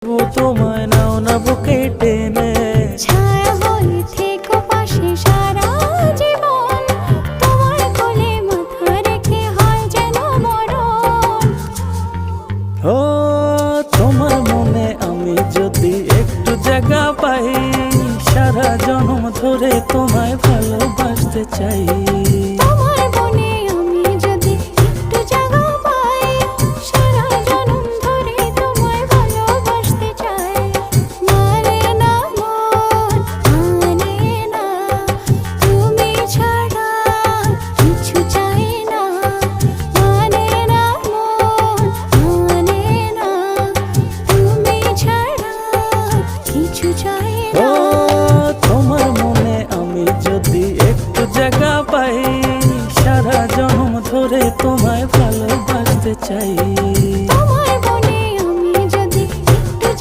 তোমায় নাও না বুকে টেনে, ছায়া হয়ে থেকো পাশে সারা জীবন, তোমার কোলে মাথা রেখে হয় যেন মরণ। ও তোমার মনে আমি যদি একটু জায়গা পাই, সারা জন্ম ধরে তোমায় ভালোবাসতে চাই। তোমার মনে আমি যদি একটু জায়গা পাই, সারা জন্ম ধরে তোমায় ভালোবাসতে চাই। মানে না মন, মানে না, তুমি ছাড়া কিছু চাই না। মানে না মন, মানে না, তুমি ছাড়া কিছু চাই ও না। তোমার মনে আমি যদি একটু জায়গা পাই, সারা জন্ম ধরে তোমায় ভালোবাসতে চাই।